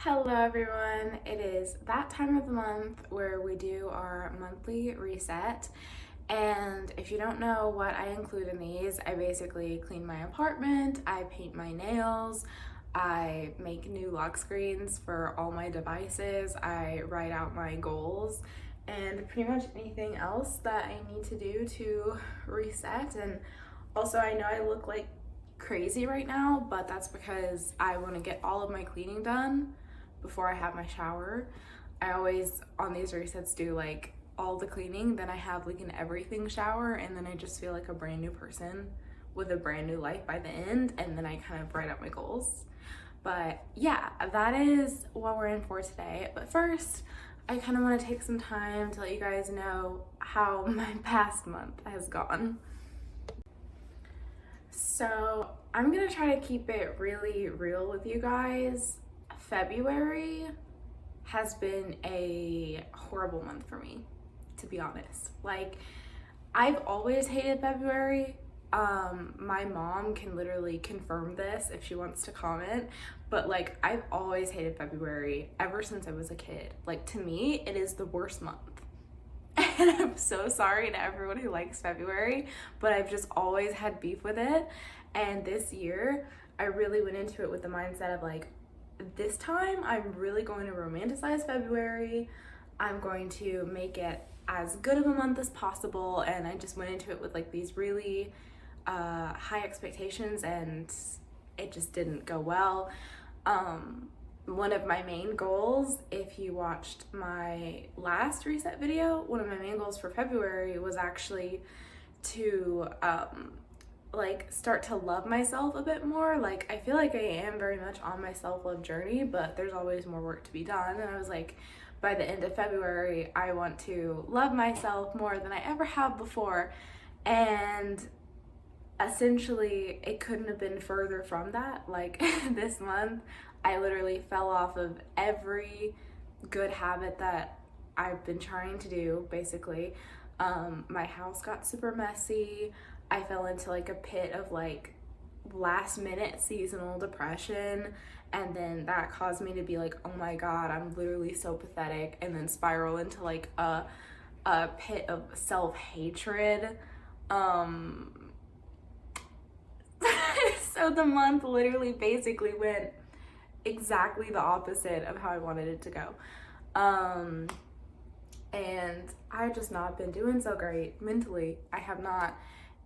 Hello everyone, it is that time of the month where we do our monthly reset, and if you don't know what I include in these, I basically clean my apartment, I paint my nails, I make new lock screens for all my devices, I write out my goals, and pretty much anything else that I need to do to reset. And also I know I look like crazy right now, but that's because I want to get all of my cleaning done before I have my shower. I always on these resets do like all the cleaning, then I have like an everything shower, and then I just feel like a brand new person with a brand new life by the end, and then I kind of write out my goals. But yeah, that is what we're in for today. But first, I kind of want to take some time to let you guys know how my past month has gone. So I'm gonna try to keep it really real with you guys. February has been a horrible month for me, to be honest. Like, I've always hated February. My mom can literally confirm this if she wants to comment, but like, I've always hated February ever since I was a kid. Like, to me, it is the worst month. And I'm so sorry to everyone who likes February, but I've just always had beef with it. And this year, I really went into it with the mindset of like, this time I'm really going to romanticize February. I'm going to make it as good of a month as possible. And I just went into it with like these really high expectations, and it just didn't go well. One of my main goals, if you watched my last reset video, one of my main goals for February was actually to like start to love myself a bit more. Like, I feel like I am very much on my self-love journey, but there's always more work to be done. And I was like, by the end of February, I want to love myself more than I ever have before. And essentially, it couldn't have been further from that. Like, this month, I literally fell off of every good habit that I've been trying to do, basically. My house got super messy. I fell into like a pit of like last minute seasonal depression, and then that caused me to be like, oh my god, I'm literally so pathetic, and then spiral into like a pit of self-hatred. So the month literally basically went exactly the opposite of how I wanted it to go. And I've just not been doing so great mentally. I have not.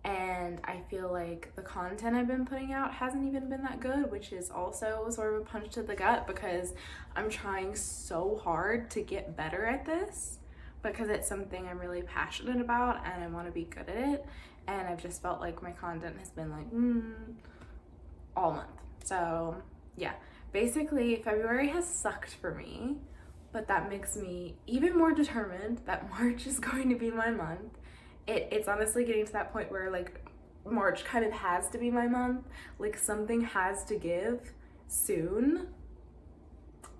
And I feel like the content I've been putting out hasn't even been that good, which is also sort of a punch to the gut, because I'm trying so hard to get better at this because it's something I'm really passionate about and I want to be good at it. And I've just felt like my content has been like all month. So yeah, basically February has sucked for me, but that makes me even more determined that March is going to be my month. It's honestly getting to that point where like March kind of has to be my month. Like, something has to give soon,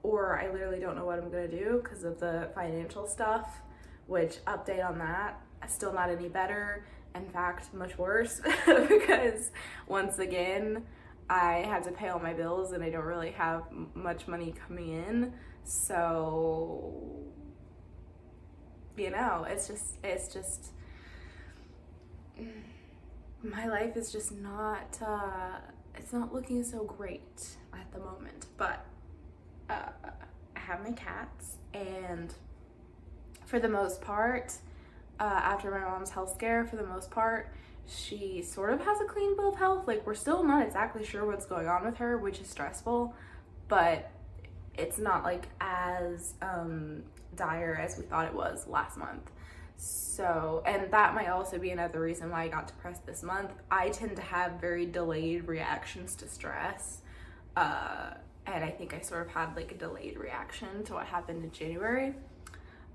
or I literally don't know what I'm gonna do because of the financial stuff, which, update on that, still not any better. In fact, much worse, because once again, I had to pay all my bills and I don't really have much money coming in. So, you know, it's just my life is just not, it's not looking so great at the moment. But I have my cats, and for the most part, after my mom's health scare, for the most part, she sort of has a clean bill of health. Like, we're still not exactly sure what's going on with her, which is stressful, but it's not like as dire as we thought it was last month. So, and that might also be another reason why I got depressed this month. I tend to have very delayed reactions to stress, and I think I sort of had like a delayed reaction to what happened in January.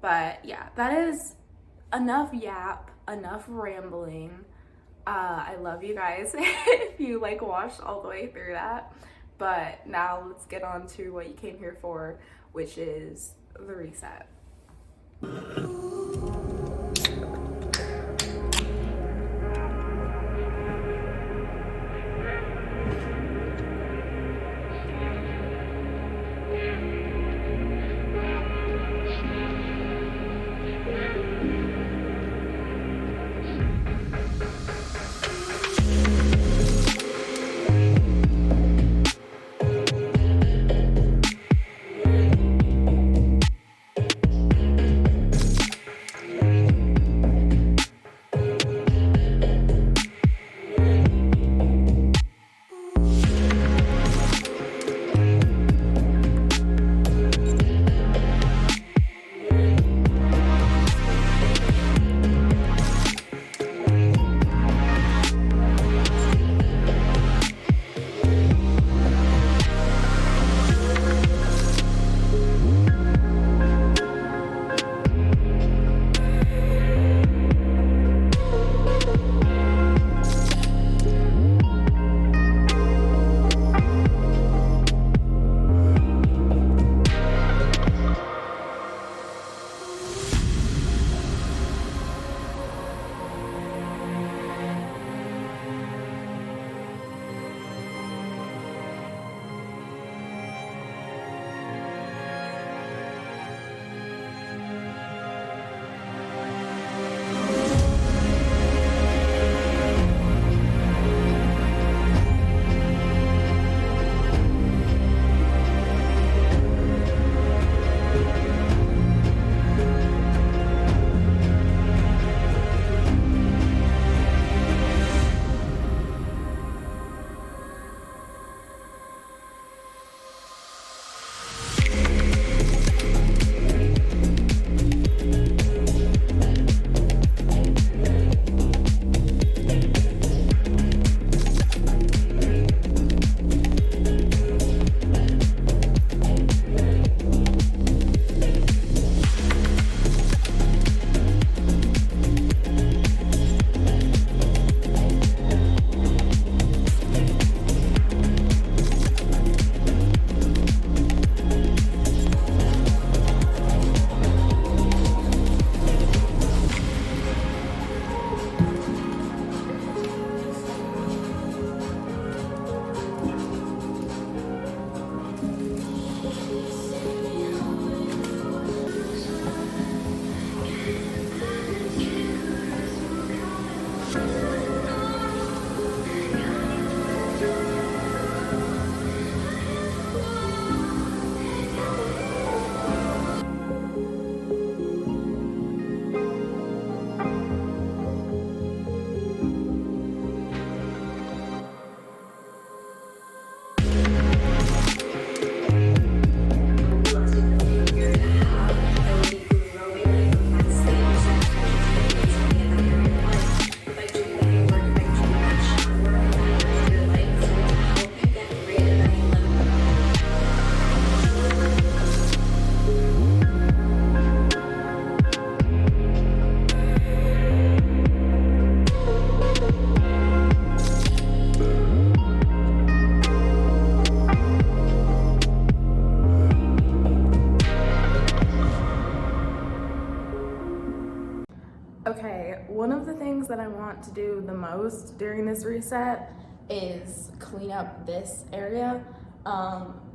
But yeah, that is enough yap, enough rambling. I love you guys if you like watched all the way through that. But now let's get on to what you came here for, which is the reset. one of the things that I want to do the most during this reset is clean up this area.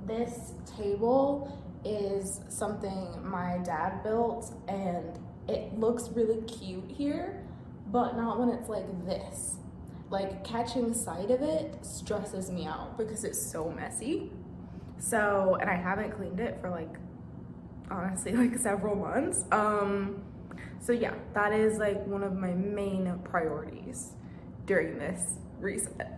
This table is something my dad built, and it looks really cute here, but not when it's like this. Like, catching sight of it stresses me out because it's so messy. So, and I haven't cleaned it for like, honestly, like several months. So yeah, that is like one of my main priorities during this reset.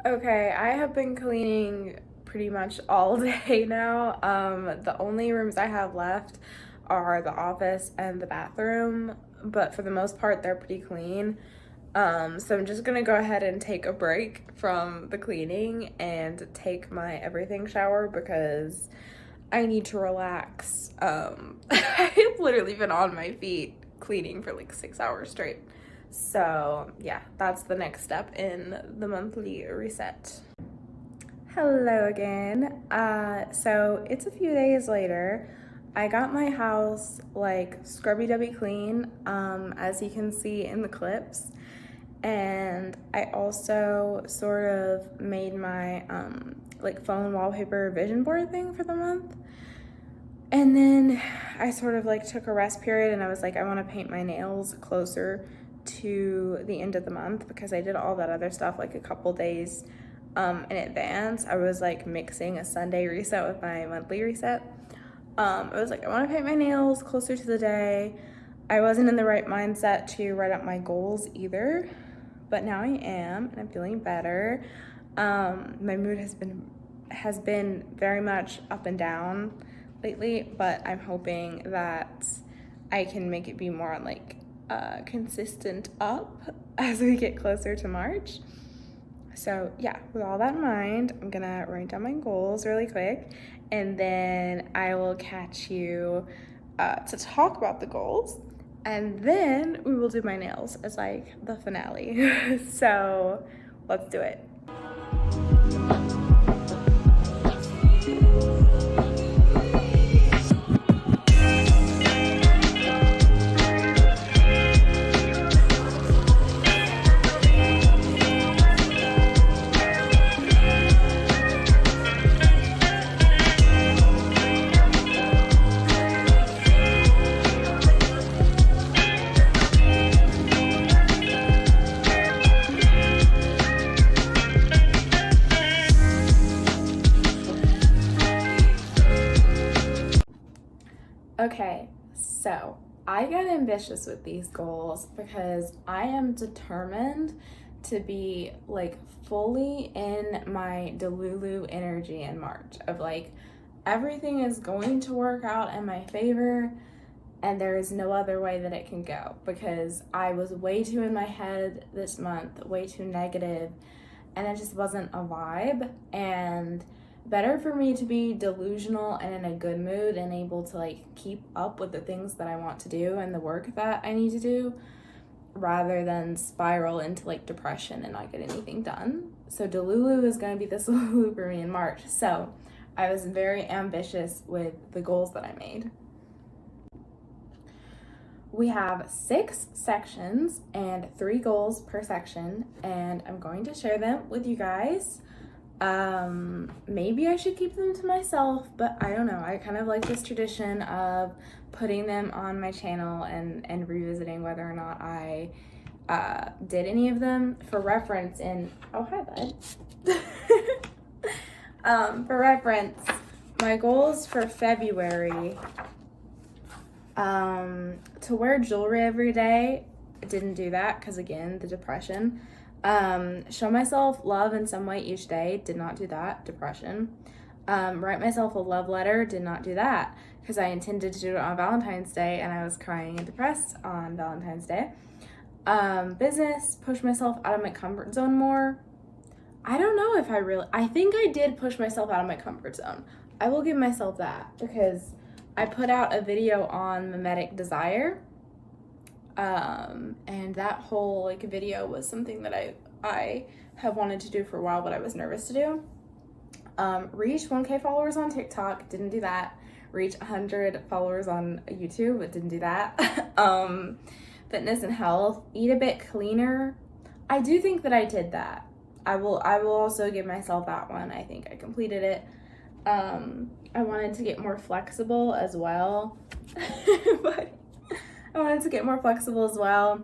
Okay, I have been cleaning pretty much all day now. The only rooms I have left are the office and the bathroom, but for the most part, they're pretty clean. So I'm just gonna go ahead and take a break from the cleaning and take my everything shower because I need to relax. I've literally been on my feet cleaning for like 6 hours straight. So yeah, that's the next step in the monthly reset. Hello again. So it's a few days later. I got my house like scrubby-dubby clean, as you can see in the clips. And I also sort of made my like phone wallpaper vision board thing for the month. And then I sort of like took a rest period and I was like, I want to paint my nails closer to the end of the month because I did all that other stuff like a couple days in advance. I was like mixing a Sunday reset with my monthly reset. I was like, I want to paint my nails closer to the day. I wasn't in the right mindset to write up my goals either, but now I am and I'm feeling better. My mood has been very much up and down lately, but I'm hoping that I can make it be more on like consistent up as we get closer to March. So yeah, with all that in mind, I'm gonna write down my goals really quick, and then I will catch you to talk about the goals, and then we will do my nails as like the finale. So let's do it. Okay, so I get ambitious with these goals because I am determined to be like fully in my Delulu energy in March of like everything is going to work out in my favor and there is no other way that it can go because I was way too in my head this month, way too negative, and it just wasn't a vibe. And better for me to be delusional and in a good mood and able to like keep up with the things that I want to do and the work that I need to do rather than spiral into like depression and not get anything done. So Delulu is going to be the Delulu for me in March. So I was very ambitious with the goals that I made. We have 6 sections and 3 goals per section, and I'm going to share them with you guys. Maybe I should keep them to myself, but I don't know. I kind of like this tradition of putting them on my channel and revisiting whether or not I did any of them. For reference, oh hi bud. For reference, my goals for February, to wear jewelry every day. I didn't do that because again, the depression. Show myself love in some way each day. Did not do that. Depression. Write myself a love letter, did not do that because I intended to do it on Valentine's Day and I was crying and depressed on Valentine's Day. Business, push myself out of my comfort zone more. I don't know if I think I did push myself out of my comfort zone. I will give myself that because I put out a video on mimetic desire. And that whole like video was something that I have wanted to do for a while, but I was nervous to do. Reach 1K followers on TikTok, didn't do that. Reach 100 followers on YouTube, but didn't do that. Fitness and health, eat a bit cleaner. I do think that I did that. I will also give myself that one. I think I completed it. I wanted to get more flexible as well. But I wanted to get more flexible as well,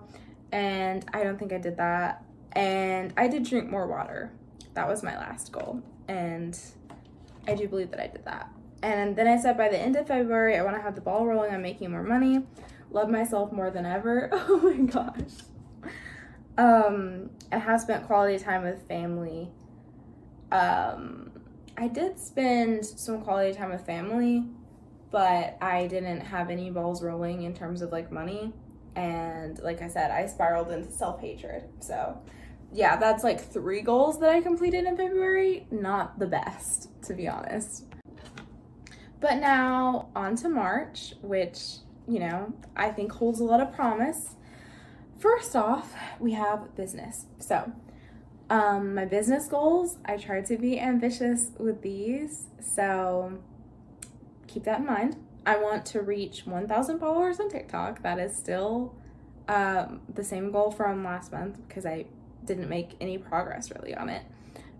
and I don't think I did that. And I did drink more water. That was my last goal, and I do believe that I did that. And then I said by the end of February, I want to have the ball rolling on making more money, love myself more than ever. Oh my gosh. I have spent quality time with family. I did spend some quality time with family, but I didn't have any balls rolling in terms of like money. And like I said, I spiraled into self-hatred. So yeah, that's like 3 goals that I completed in February. Not the best, to be honest. But now on to March, which, you know, I think holds a lot of promise. First off, we have business. So my business goals, I tried to be ambitious with these. So keep that in mind. I want to reach 1,000 followers on TikTok. That is still the same goal from last month because I didn't make any progress really on it.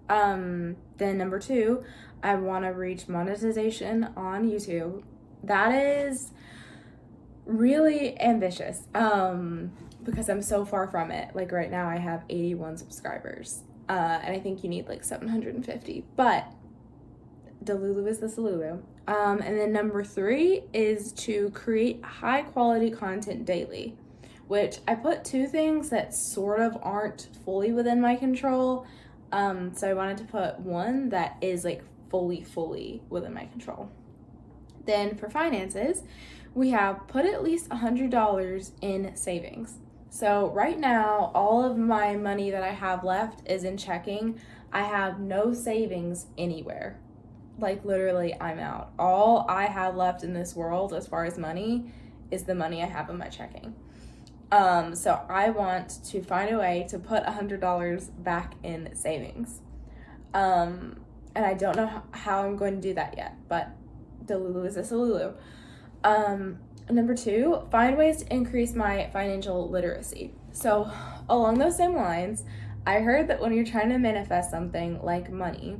Then number 2, I want to reach monetization on YouTube. That is really ambitious because I'm so far from it. Like right now I have 81 subscribers and I think you need like 750, but Delulu is the Salulu. And then number 3 is to create high quality content daily, which I put 2 things that sort of aren't fully within my control. So I wanted to put one that is like fully within my control. Then for finances, we have put at least $100 in savings. So right now, all of my money that I have left is in checking. I have no savings anywhere. Like literally, I'm out. All I have left in this world as far as money is the money I have in my checking. So I want to find a way to put $100 back in savings. And I don't know how I'm going to do that yet, but Delulu is a Salulu. Number 2, find ways to increase my financial literacy. So along those same lines, I heard that when you're trying to manifest something like money,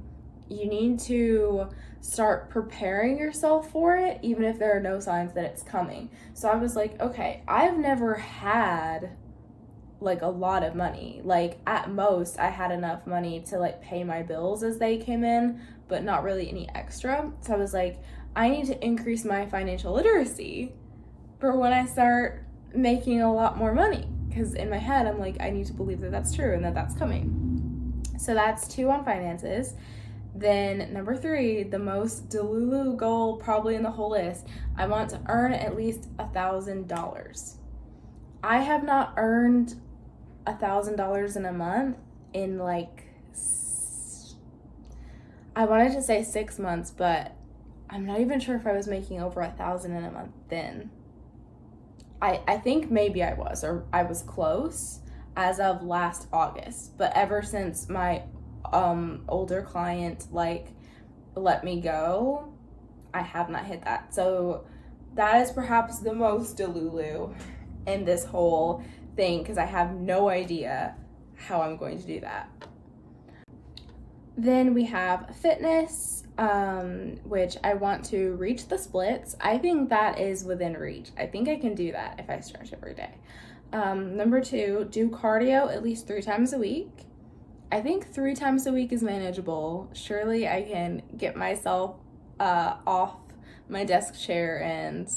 you need to start preparing yourself for it, even if there are no signs that it's coming. So I was like, okay, I've never had like a lot of money. Like at most I had enough money to like pay my bills as they came in, but not really any extra. So I was like, I need to increase my financial literacy for when I start making a lot more money. Because in my head, I'm like, I need to believe that that's true and that that's coming. So that's 2 on finances. Then number 3, the most Delulu goal probably in the whole list, I want to earn at least $1,000. I have not earned $1,000 in a month in like, I wanted to say 6 months, but I'm not even sure if I was making over 1,000 in a month then. I think maybe I was, or I was close as of last August, but ever since my older client like let me go, I have not hit that. So that is perhaps the most Delulu in this whole thing because I have no idea how I'm going to do that. Then we have fitness, which I want to reach the splits. I think that is within reach. I think I can do that if I stretch every day. Number 2, do cardio at least 3 times a week. I think 3 times a week is manageable. Surely I can get myself off my desk chair and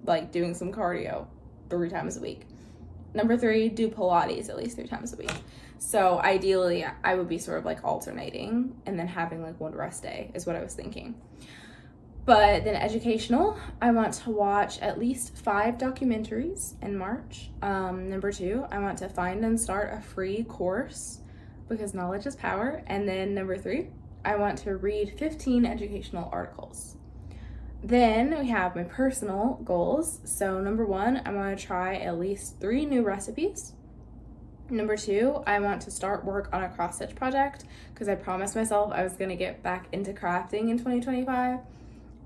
like doing some cardio 3 times a week. Number 3, do Pilates at least 3 times a week. So ideally, I would be sort of like alternating and then having like one rest day is what I was thinking. But then educational, I want to watch at least 5 documentaries in March. Number 2, I want to find and start a free course because knowledge is power. And then number 3, I want to read 15 educational articles. Then we have my personal goals. So number 1, I want to try at least 3 new recipes. Number 2, I want to start work on a cross stitch project because I promised myself I was going to get back into crafting in 2025.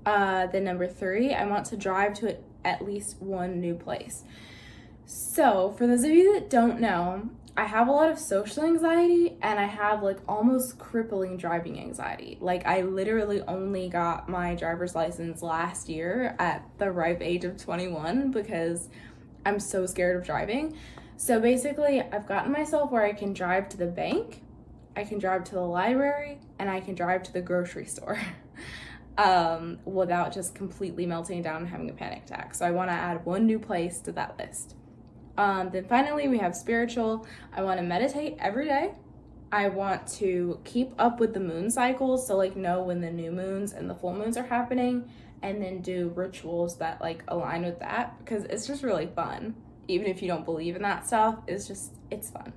Then number 3, I want to drive to at least 1 new place. So for those of you that don't know, I have a lot of social anxiety and I have like almost crippling driving anxiety. Like I literally only got my driver's license last year at the ripe age of 21 because I'm so scared of driving. So basically I've gotten myself where I can drive to the bank, I can drive to the library, and I can drive to the grocery store. Without just completely melting down and having a panic attack. So I want to add 1 new place to that list. Then finally, we have spiritual. I want to meditate every day. I want to keep up with the moon cycles, so like know when the new moons and the full moons are happening, and then do rituals that like align with that because it's just really fun. Even if you don't believe in that stuff, it's fun.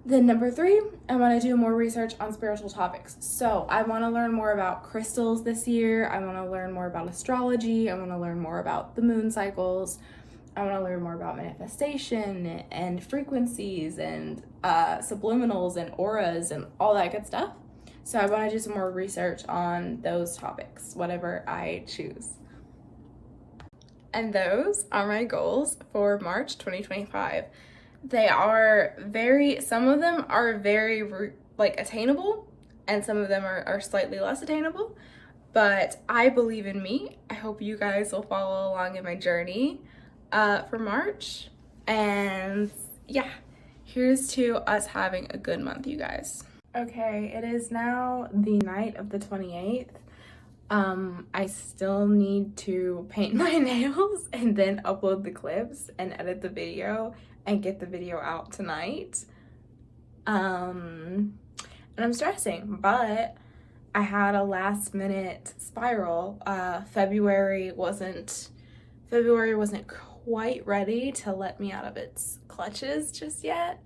Then number 3, I want to do more research on spiritual topics. So I want to learn more about crystals this year. I want to learn more about astrology. I want to learn more about the moon cycles. I want to learn more about manifestation and frequencies and subliminals and auras and all that good stuff. So I want to do some more research on those topics, whatever I choose. And those are my goals for March 2025. They are some of them are very like attainable and some of them are slightly less attainable, but I believe in me. I hope you guys will follow along in my journey for March. And yeah, here's to us having a good month, you guys. Okay, it is now the night of the 28th. I still need to paint my nails and then upload the clips and edit the video and get the video out tonight. And I'm stressing, but I had a last minute spiral. February wasn't quite ready to let me out of its clutches just yet.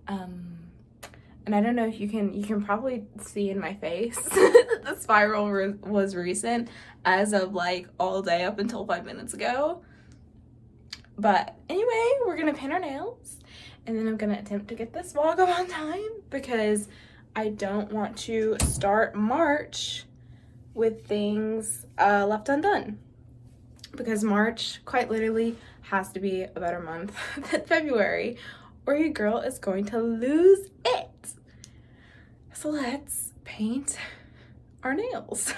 And I don't know if you can probably see in my face that the spiral was recent as of like all day up until 5 minutes ago. But anyway, we're gonna paint our nails and then I'm gonna attempt to get this vlog up on time because I don't want to start March with things left undone. Because March quite literally has to be a better month than February or your girl is going to lose it. So let's paint our nails.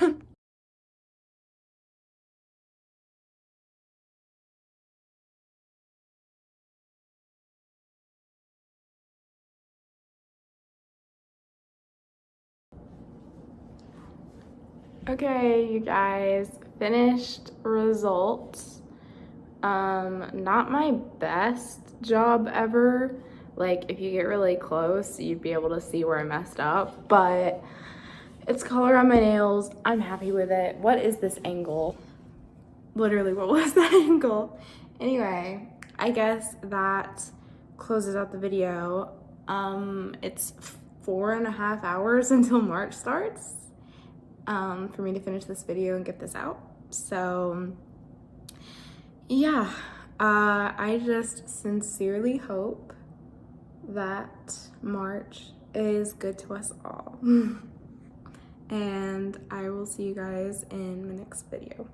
Okay, you guys, finished results. Not my best job ever. Like, if you get really close, you'd be able to see where I messed up, but it's color on my nails. I'm happy with it. What is this angle? Literally, what was that angle? Anyway, I guess that closes out the video. It's 4.5 hours until March starts. For me to finish this video and get this out. So yeah, I just sincerely hope that March is good to us all. And I will see you guys in my next video.